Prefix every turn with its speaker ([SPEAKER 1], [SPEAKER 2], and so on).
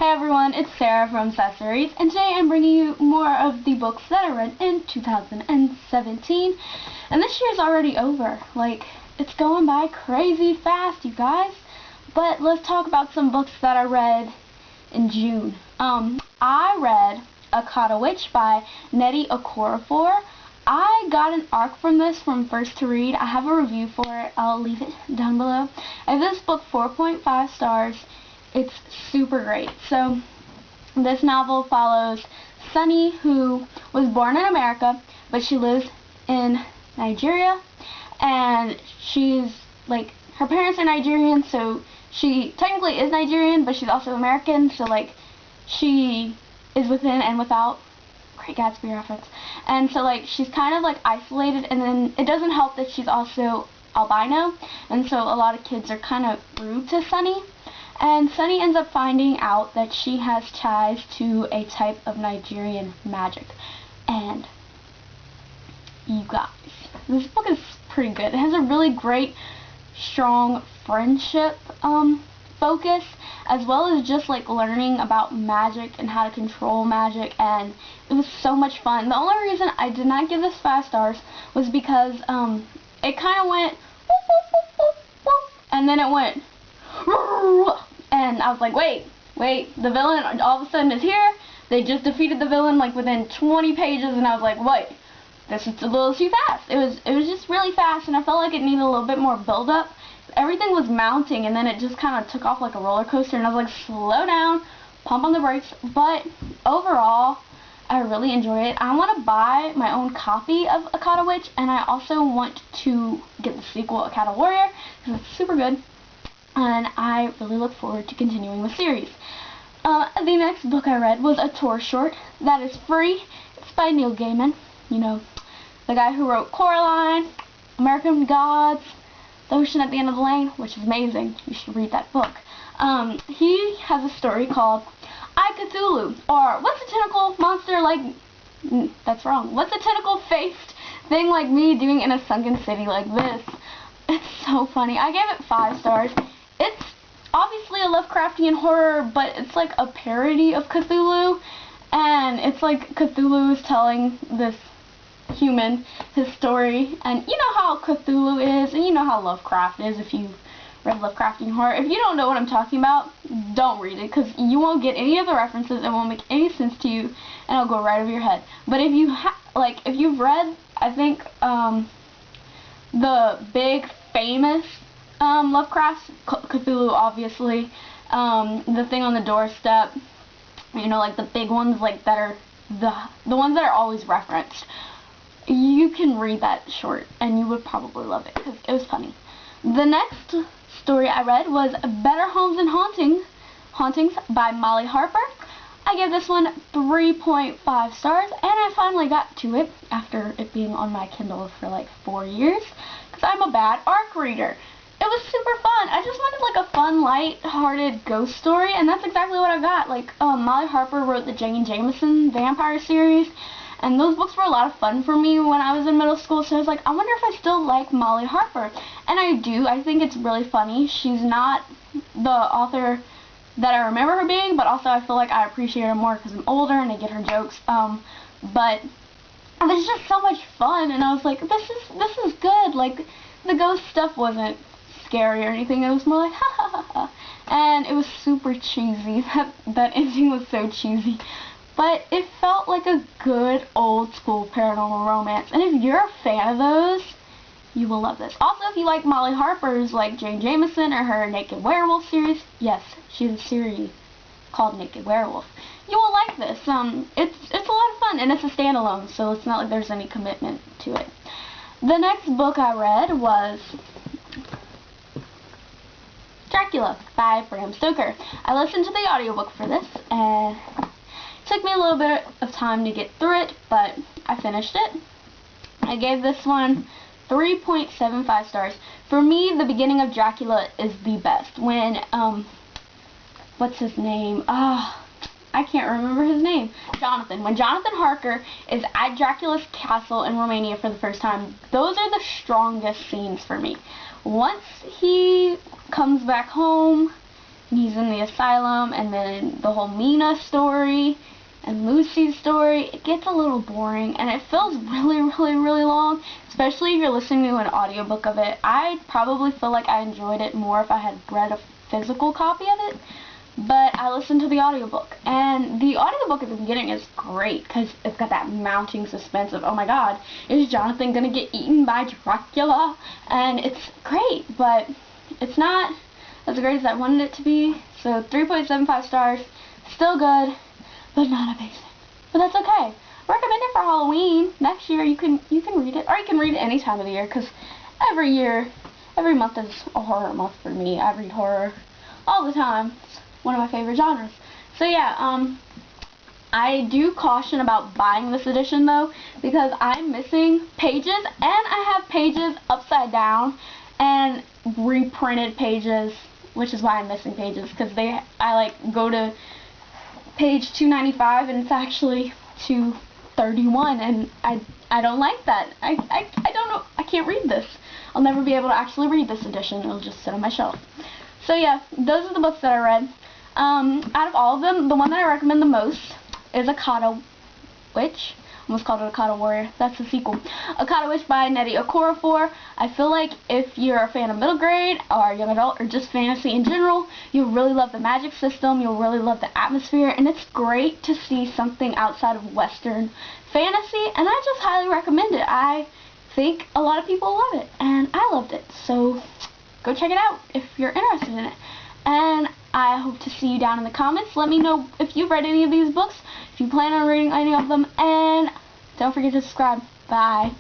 [SPEAKER 1] Hey everyone, it's Sarah from Sassy, and today I'm bringing you more of the books that I read in 2017. And this year's already over. Like, it's going by crazy fast, you guys. But let's talk about some books that I read in June. I read Akata Witch by Nnedi Okorafor. I got an arc from this from first to read. I have a review for it. I'll leave it down below. I give this book 4.5 stars. It's super great. So this novel follows Sunny, who was born in America, but she lives in Nigeria, and she's like, her parents are Nigerian, so she technically is Nigerian, but she's also American, so like she is within and without. Great Gatsby reference. And so like she's kind of like isolated, and then it doesn't help that she's also albino, and so a lot of kids are kind of rude to Sunny. And Sunny ends up finding out that she has ties to a type of Nigerian magic. And you guys, this book is pretty good. It has a really great, strong friendship focus, as well as just like learning about magic and how to control magic, and it was so much fun. The only reason I did not give this 5 stars was because it kind of went whoop, whoop, whoop, whoop, whoop, and then it went and I was like, wait, the villain all of a sudden is here. They just defeated the villain like within 20 pages, and I was like, wait, this is a little too fast. It was just really fast, and I felt like it needed a little bit more build up. Everything was mounting, and then it just kind of took off like a roller coaster, and I was like, slow down, pump on the brakes. But overall, I really enjoy it. I want to buy my own copy of Akata Witch, and I also want to get the sequel, Akata Warrior, because it's super good. And I really look forward to continuing the series. The next book I read was a tour short that is free. It's by Neil Gaiman, you know, the guy who wrote Coraline, American Gods, The Ocean at the End of the Lane, which is amazing. You should read that book. He has a story called I, Cthulhu, or what's a tentacle monster like, that's wrong, what's a tentacle-faced thing like me doing in a sunken city like this? It's so funny. I gave it 5 stars. It's obviously a Lovecraftian horror, but it's like a parody of Cthulhu, and it's like Cthulhu is telling this human his story, and you know how Cthulhu is, and you know how Lovecraft is if you've read Lovecraftian horror. If you don't know what I'm talking about, don't read it, because you won't get any of the references, it won't make any sense to you, and it'll go right over your head. But if you if you've read, I think, the big famous Lovecraft, Cthulhu obviously, the thing on the doorstep, you know, like the big ones, like that are the ones that are always referenced. You can read that short and you would probably love it because it was funny. The next story I read was Better Homes and Hauntings by Molly Harper. I gave this one 3.5 stars, and I finally got to it after it being on my Kindle for like 4 years, because I'm a bad ARC reader. It was super fun. I just wanted like a fun, light-hearted ghost story, and that's exactly what I got. Like, Molly Harper wrote the Jane Jameson vampire series, and those books were a lot of fun for me when I was in middle school, so I was like, I wonder if I still like Molly Harper. And I do. I think it's really funny. She's not the author that I remember her being, but also I feel like I appreciate her more because I'm older and I get her jokes. But it was just so much fun, and I was like, this is good. Like, the ghost stuff wasn't scary or anything. It was more like, ha ha ha ha. And it was super cheesy. That ending was so cheesy. But it felt like a good old school paranormal romance. And if you're a fan of those, you will love this. Also, if you like Molly Harper's, like Jane Jameson or her Naked Werewolf series, yes, she has a series called Naked Werewolf, you will like this. It's a lot of fun, and it's a standalone, so it's not like there's any commitment to it. The next book I read was Dracula by Bram Stoker. I listened to the audiobook for this, and it took me a little bit of time to get through it, but I finished it. I gave this one 3.75 stars. For me, the beginning of Dracula is the best. When, what's his name? I can't remember his name. Jonathan. When Jonathan Harker is at Dracula's castle in Romania for the first time, those are the strongest scenes for me. Once he comes back home, he's in the asylum, and then the whole Mina story and Lucy's story, it gets a little boring, and it feels really, really, really long, especially if you're listening to an audiobook of it. I probably feel like I enjoyed it more if I had read a physical copy of it, but I listened to the audiobook, and the audiobook at the beginning is great, because it's got that mounting suspense of, oh my god, is Jonathan gonna get eaten by Dracula? And it's great, but it's not as great as I wanted it to be, so 3.75 stars, still good, but not amazing. But that's okay. Recommend it for Halloween. Next year you can read it, or you can read it any time of the year, because every month is a horror month for me. I read horror all the time. It's one of my favorite genres. So yeah, I do caution about buying this edition though, because I'm missing pages, and I have pages upside down and reprinted pages, which is why I'm missing pages, because I like go to page 295 and it's actually 231, and I don't like that. I don't know. I can't read this. I'll never be able to actually read this edition. It'll just sit on my shelf. So yeah, those are the books that I read. Out of all of them, the one that I recommend the most is Akata Witch. Almost called it Akata Warrior. That's the sequel. Akata Witch by Nnedi Okorafor. I feel like if you're a fan of middle grade or young adult or just fantasy in general, you'll really love the magic system. You'll really love the atmosphere, and it's great to see something outside of Western fantasy, and I just highly recommend it. I think a lot of people love it, and I loved it. So go check it out if you're interested in it. And I hope to see you down in the comments. Let me know if you've read any of these books, if you plan on reading any of them, and don't forget to subscribe. Bye.